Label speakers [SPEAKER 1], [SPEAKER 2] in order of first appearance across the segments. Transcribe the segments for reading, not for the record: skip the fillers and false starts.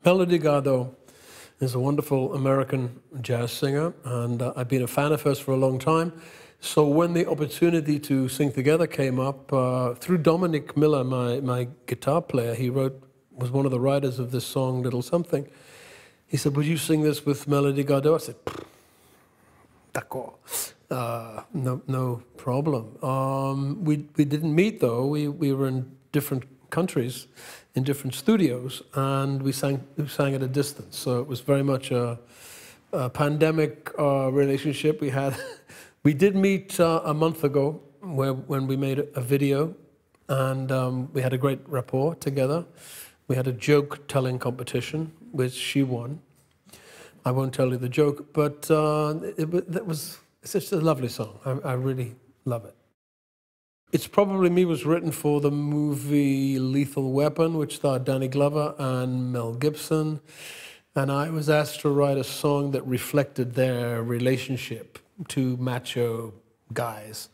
[SPEAKER 1] Melody Gardot is a wonderful American jazz singer, and I've been a fan of hers for a long time. So when the opportunity to sing together came up, through Dominic Miller, my guitar player, was one of the writers of this song, Little Something. He said, would you sing this with Melody Gardot? I said, d'accord. No problem. We didn't meet, though. We were in different countries, in different studios, and we sang at a distance. So it was very much a pandemic relationship we had. We did meet a month ago when we made a video, and we had a great rapport together. We had a joke-telling competition, which she won. I won't tell you the joke, but it's just a lovely song. I really love it. It's Probably Me was written for the movie Lethal Weapon, which starred Danny Glover and Mel Gibson. And I was asked to write a song that reflected their relationship, two macho guys.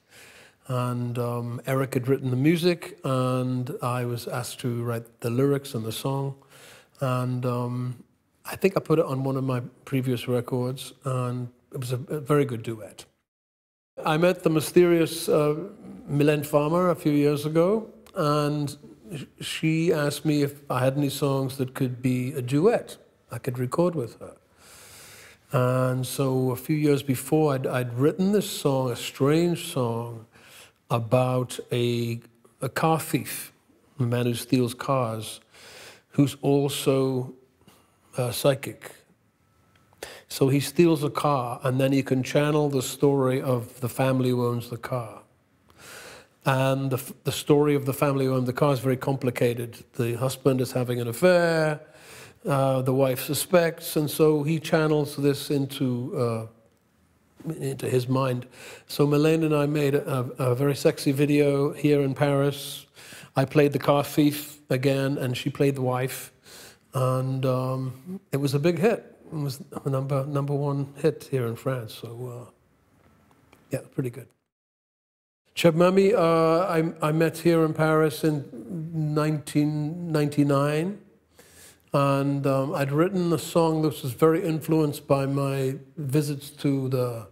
[SPEAKER 1] And Eric had written the music, and I was asked to write the lyrics and the song. And I think I put it on one of my previous records, and it was a very good duet. I met the mysterious Mylène Farmer a few years ago, and she asked me if I had any songs that could be a duet I could record with her. And so a few years before, I'd written this song, a strange song, about a car thief, a man who steals cars, who's also psychic. So he steals a car, and then he can channel the story of the family who owns the car. And the story of the family who owns the car is very complicated. The husband is having an affair, the wife suspects, and so he channels this into his mind. So Mylène and I made a very sexy video here in Paris. I played the car thief again, and she played the wife. And it was a big hit. It was a number one hit here in France. So yeah, pretty good. Cheb Mami, I met here in Paris in 1999. And I'd written a song that was very influenced by my visits to the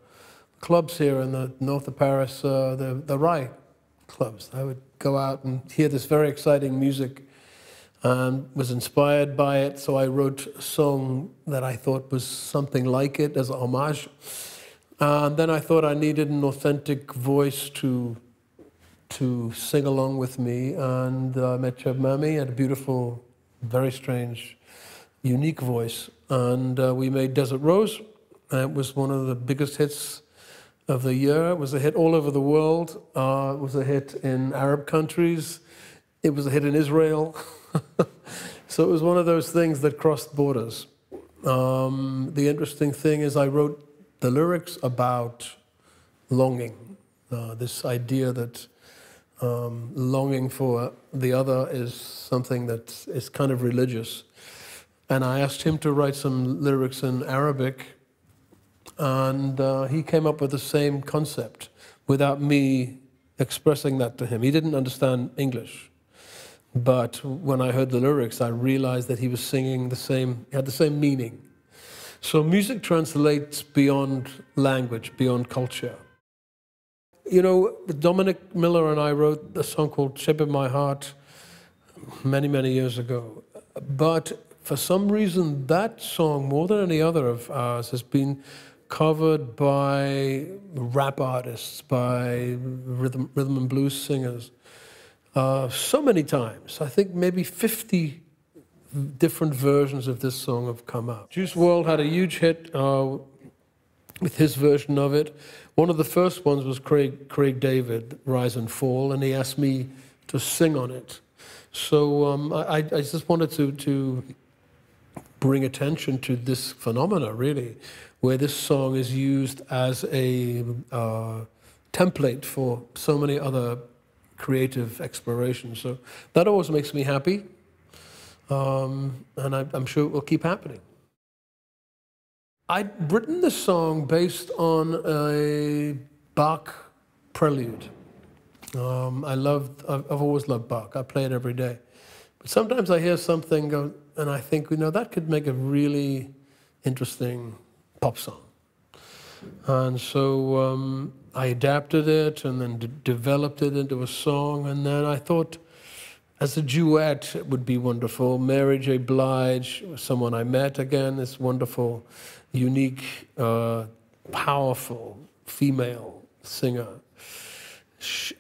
[SPEAKER 1] clubs here in the north of Paris, the Rai clubs. I would go out and hear this very exciting music and was inspired by it. So I wrote a song that I thought was something like it as a homage. And then I thought I needed an authentic voice to sing along with me. And I met Cheb Mami, had a beautiful, very strange, unique voice. And we made Desert Rose. And it was one of the biggest hits of the year. It was a hit all over the world. It was a hit in Arab countries. It was a hit in Israel. So it was one of those things that crossed borders. The interesting thing is I wrote the lyrics about longing, this idea that longing for the other is something that is kind of religious. And I asked him to write some lyrics in Arabic, and he came up with the same concept without me expressing that to him. He didn't understand English. But when I heard the lyrics, I realized that he was singing had the same meaning. So music translates beyond language, beyond culture. You know, Dominic Miller and I wrote a song called Ship in My Heart many, many years ago. But for some reason, that song, more than any other of ours, has been covered by rap artists, by rhythm and blues singers. So many times. I think maybe 50 different versions of this song have come out. Juice WRLD had a huge hit with his version of it. One of the first ones was Craig David, Rise and Fall, and he asked me to sing on it. So I just wanted to bring attention to this phenomena, really, where this song is used as a template for so many other creative explorations. So that always makes me happy, and I'm sure it will keep happening. I'd written this song based on a Bach prelude. I've always loved Bach. I play it every day. But sometimes I hear something and I think, that could make a really interesting pop song. And so I adapted it and then developed it into a song. And then I thought, as a duet, it would be wonderful. Mary J. Blige, someone I met again, this wonderful, unique, powerful female singer.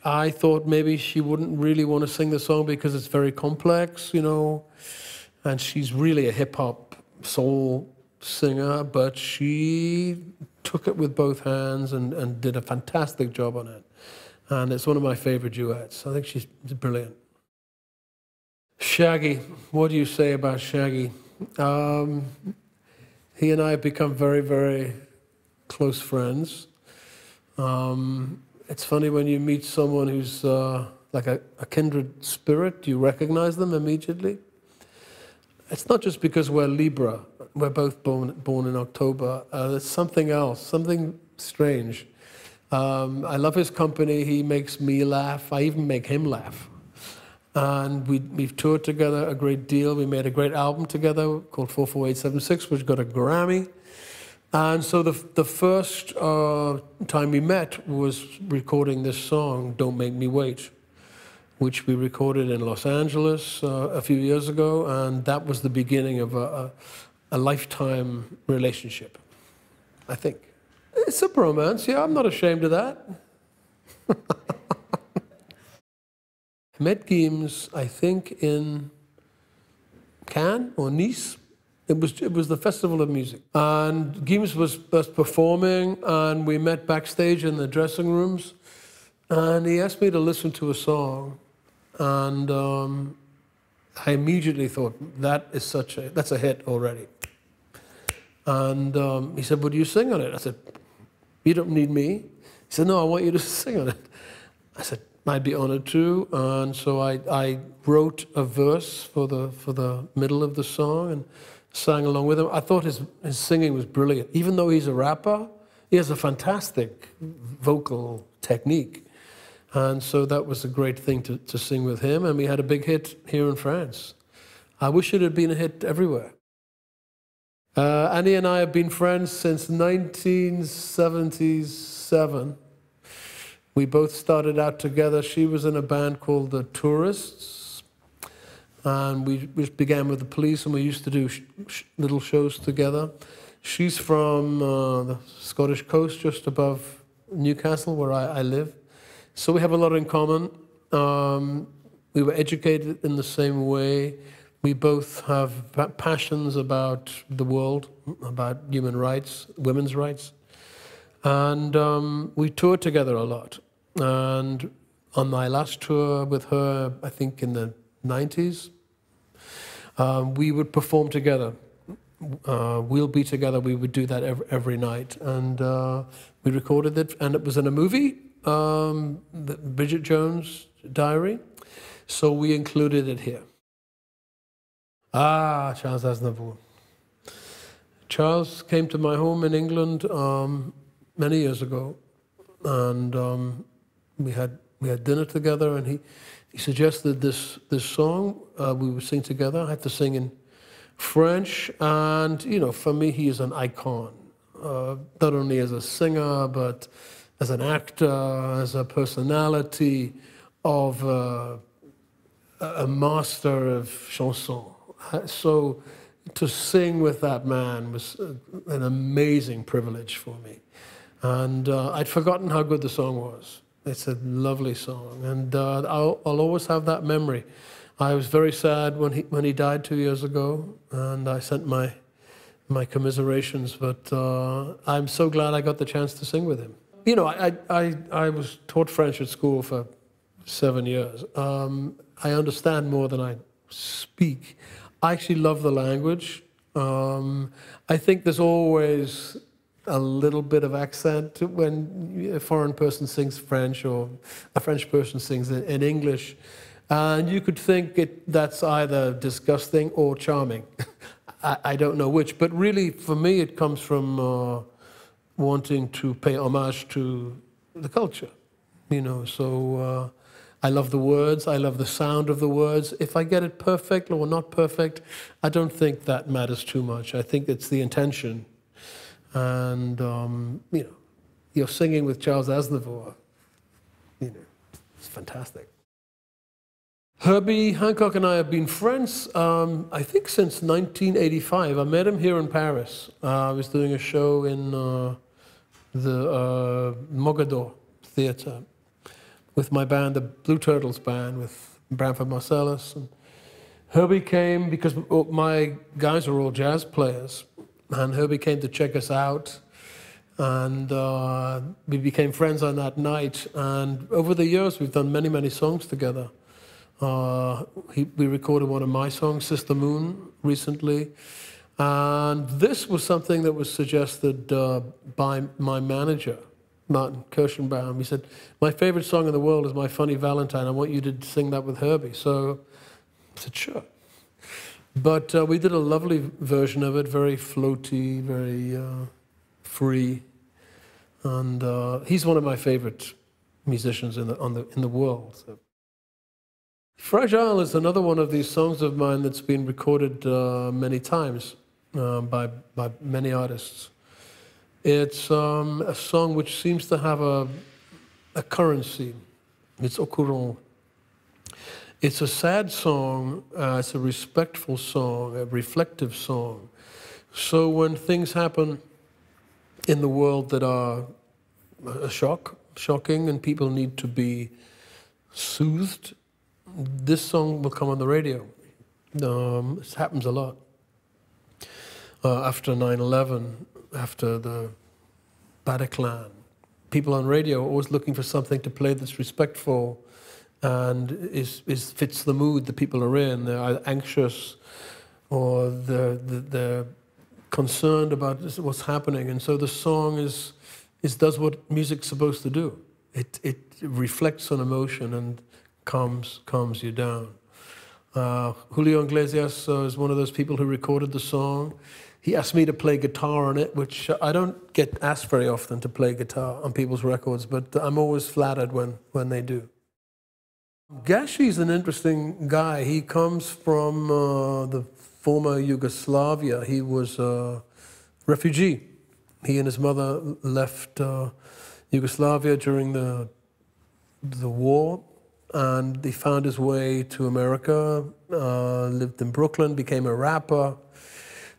[SPEAKER 1] I thought maybe she wouldn't really want to sing the song because it's very complex, and she's really a hip-hop soul singer, but she took it with both hands and did a fantastic job on it. And it's one of my favorite duets. I think she's brilliant. Shaggy, what do you say about Shaggy? He and I have become very, very close friends. It's funny when you meet someone who's like a kindred spirit, you recognize them immediately. It's not just because we're Libra, we're both born in October. There's something else, something strange. I love his company, he makes me laugh, I even make him laugh. And we've toured together a great deal. We made a great album together called 44876, which got a Grammy. And so the first time we met was recording this song, Don't Make Me Wait, which we recorded in Los Angeles a few years ago, and that was the beginning of a lifetime relationship, I think. It's a bromance, yeah, I'm not ashamed of that. I met Gims, I think, in Cannes or Nice. It was the Festival of Music. And Gims was performing, and we met backstage in the dressing rooms, and he asked me to listen to a song, and I immediately thought, that's a hit already. And he said, would you sing on it? I said, you don't need me. He said, no, I want you to sing on it. I said, I'd be honored to. And so I wrote a verse for the middle of the song and sang along with him. I thought his singing was brilliant. Even though he's a rapper, he has a fantastic vocal technique. And so that was a great thing to sing with him. And we had a big hit here in France. I wish it had been a hit everywhere. Annie and I have been friends since 1977. We both started out together. She was in a band called The Tourists. And we began with the Police, and we used to do little shows together. She's from the Scottish coast, just above Newcastle, where I live. So we have a lot in common. We were educated in the same way. We both have passions about the world, about human rights, women's rights. And we toured together a lot. And on my last tour with her, I think in the 90s, we would perform together. We'll Be Together, we would do that every night. And we recorded it, and it was in a movie, the Bridget Jones' Diary. So we included it here. Charles Aznavour. Charles came to my home in England many years ago, and we had dinner together, and he suggested this song we would sing together. I had to sing in French, and for me, he is an icon, not only as a singer, but as an actor, as a personality, of a master of chanson. So to sing with that man was an amazing privilege for me. And I'd forgotten how good the song was. It's a lovely song, and I'll always have that memory. I was very sad when he died 2 years ago, and I sent my commiserations, but I'm so glad I got the chance to sing with him. I was taught French at school for 7 years. I understand more than I speak. I actually love the language. I think there's always a little bit of accent when a foreign person sings French or a French person sings in English. And you could think that's either disgusting or charming. I don't know which. But really, for me, it comes from wanting to pay homage to the culture. So I love the words. I love the sound of the words. If I get it perfect or not perfect, I don't think that matters too much. I think it's the intention. And, you know, you're singing with Charles Aznavour. You know, it's fantastic. Herbie Hancock and I have been friends, I think, since 1985. I met him here in Paris. I was doing a show in the Mogador Theatre with my band, the Blue Turtles band, with Branford Marsalis. And Herbie came because my guys are all jazz players, and Herbie came to check us out, and we became friends on that night. And over the years, we've done many, many songs together. We recorded one of my songs, Sister Moon, recently. And this was something that was suggested by my manager, Martin Kirschenbaum. He said, my favorite song in the world is My Funny Valentine. I want you to sing that with Herbie. So I said, sure. But we did a lovely version of it, very floaty, very free. And he's one of my favorite musicians in the world. So. Fragile is another one of these songs of mine that's been recorded many times by many artists. It's a song which seems to have a currency. It's au courant. It's a sad song, it's a respectful song, a reflective song. So when things happen in the world that are shocking, and people need to be soothed, this song will come on the radio. This happens a lot. After 9/11, after the Bataclan, people on radio are always looking for something to play that's respectful and fits the mood the people are in. They're either anxious or they're concerned about what's happening. And so the song does what music's supposed to do. It reflects on emotion and calms you down. Julio Iglesias is one of those people who recorded the song. He asked me to play guitar on it, which I don't get asked very often to play guitar on people's records, but I'm always flattered when they do. Gashi's an interesting guy. He comes from the former Yugoslavia. He was a refugee. He and his mother left Yugoslavia during the war, and he found his way to America, lived in Brooklyn, became a rapper.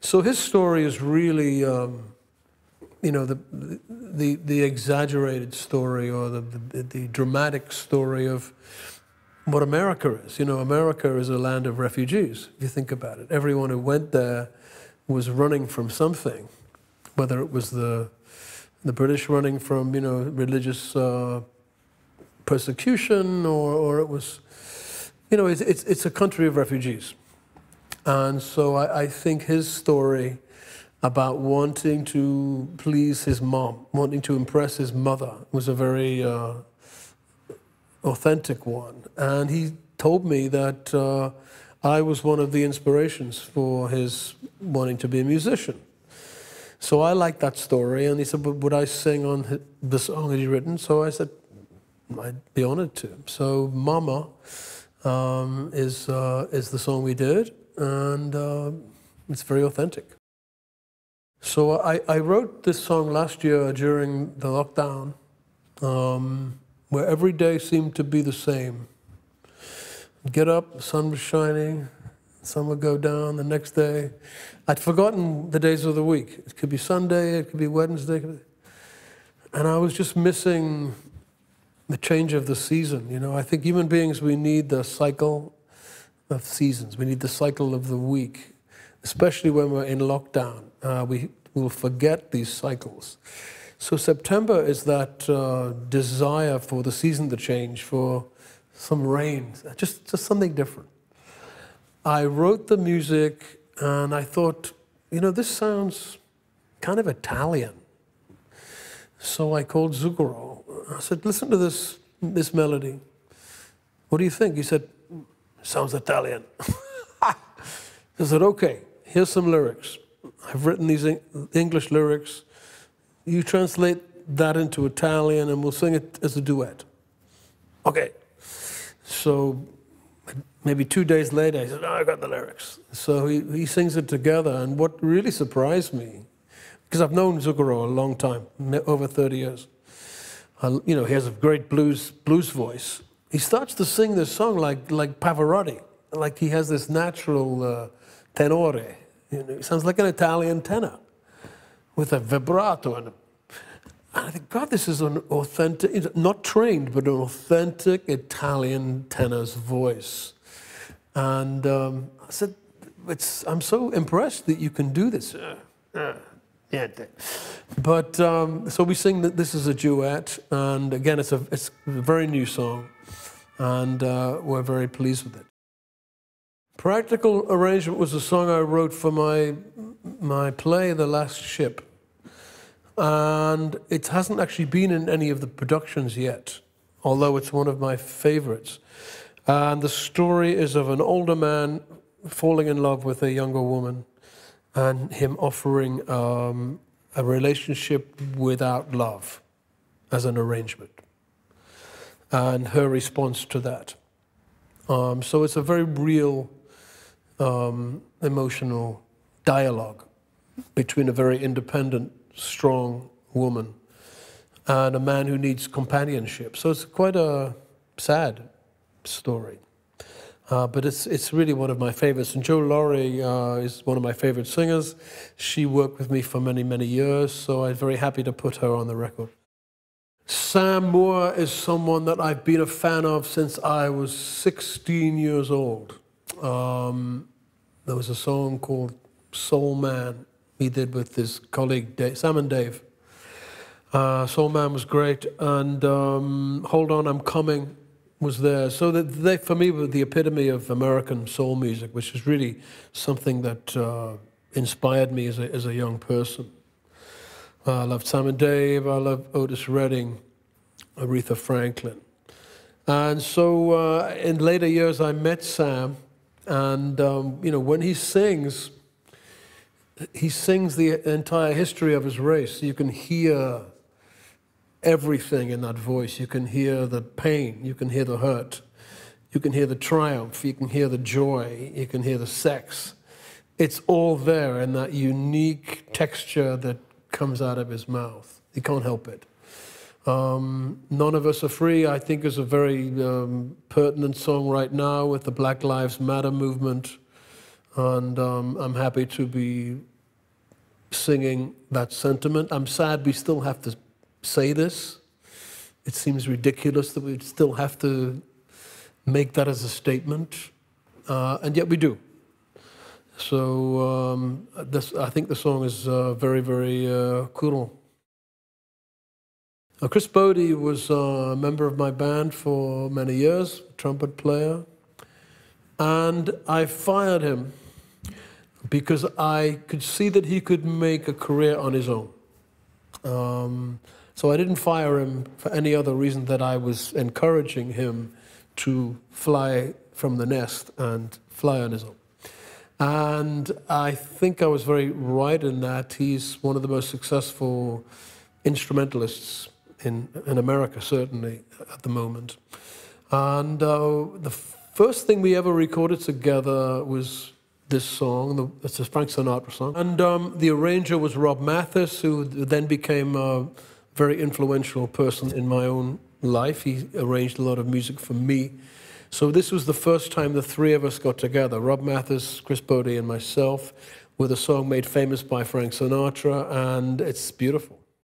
[SPEAKER 1] So his story is really, you know, the exaggerated story or the dramatic story of what America is. You know, America is a land of refugees, if you think about it. Everyone who went there was running from something, whether it was the British running from, you know, religious persecution, or it was, you know, it's a country of refugees. And so I think his story about wanting to please his mom, wanting to impress his mother, was a very authentic one. And he told me that I was one of the inspirations for his wanting to be a musician. So I liked that story, and he said, but would I sing on the song that he'd written? So I said, I'd be honored to. So Mama is the song we did, and it's very authentic. So I wrote this song last year during the lockdown, where every day seemed to be the same. I'd get up, the sun was shining, the sun would go down the next day. I'd forgotten the days of the week. It could be Sunday, it could be Wednesday, and I was just missing the change of the season. You know, I think human beings, we need the cycle of seasons. We need the cycle of the week, especially when we're in lockdown. We will forget these cycles. So September is that desire for the season to change, for some rain, just something different. I wrote the music and I thought, you know, this sounds kind of Italian. So I called Zucchero. I said, listen to this melody. What do you think? He said, sounds Italian. I said, okay, here's some lyrics. I've written these English lyrics. You translate that into Italian and we'll sing it as a duet. Okay. So maybe 2 days later, he said, "Oh, I got the lyrics." So he sings it together. And what really surprised me, because I've known Zucchero a long time, over 30 years. You know, he has a great blues voice. He starts to sing this song like Pavarotti, like he has this natural tenore. You know, it sounds like an Italian tenor with a vibrato. And I think, God, this is an authentic, not trained, but an authentic Italian tenor's voice. And I said, I'm so impressed that you can do this. Yeah. But so we sing that this is a duet, and again, it's a very new song, and we're very pleased with it. Practical Arrangement was a song I wrote for my play, The Last Ship. And it hasn't actually been in any of the productions yet, although it's one of my favorites. And the story is of an older man falling in love with a younger woman and him offering a relationship without love as an arrangement, and her response to that. So it's a very real emotional dialogue between a very independent, strong woman and a man who needs companionship. So it's quite a sad story. But it's really one of my favorites. And Jo Laurie is one of my favorite singers. She worked with me for many, many years, so I'm very happy to put her on the record. Sam Moore is someone that I've been a fan of since I was 16 years old. There was a song called Soul Man he did with his colleague Sam and Dave. Soul Man was great, and Hold On, I'm Coming was there. So that they, for me, were the epitome of American soul music, which is really something that inspired me as a young person. I loved Sam and Dave, I loved Otis Redding, Aretha Franklin. And so in later years, I met Sam, and you know, when he sings the entire history of his race. You can hear everything in that voice. You can hear the pain, you can hear the hurt, you can hear the triumph, you can hear the joy, you can hear the sex. It's all there in that unique texture that comes out of his mouth. You can't help it. None of Us Are Free, I think, is a very pertinent song right now with the Black Lives Matter movement. And I'm happy to be singing that sentiment. I'm sad we still have to say this. It seems ridiculous that we still have to make that as a statement, and yet we do. So I think the song is very, very cool. Chris Bodie was a member of my band for many years, trumpet player, and I fired him because I could see that he could make a career on his own. So I didn't fire him for any other reason that I was encouraging him to fly from the nest and fly on his own. And I think I was very right in that. He's one of the most successful instrumentalists in America, certainly, at the moment. And the first thing we ever recorded together was this song. It's a Frank Sinatra song. And the arranger was Rob Mathis, who then became a very influential person in my own life. He arranged a lot of music for me. So this was the first time the three of us got together, Rob Mathis, Chris Bodie, and myself, with a song made famous by Frank Sinatra, and it's beautiful.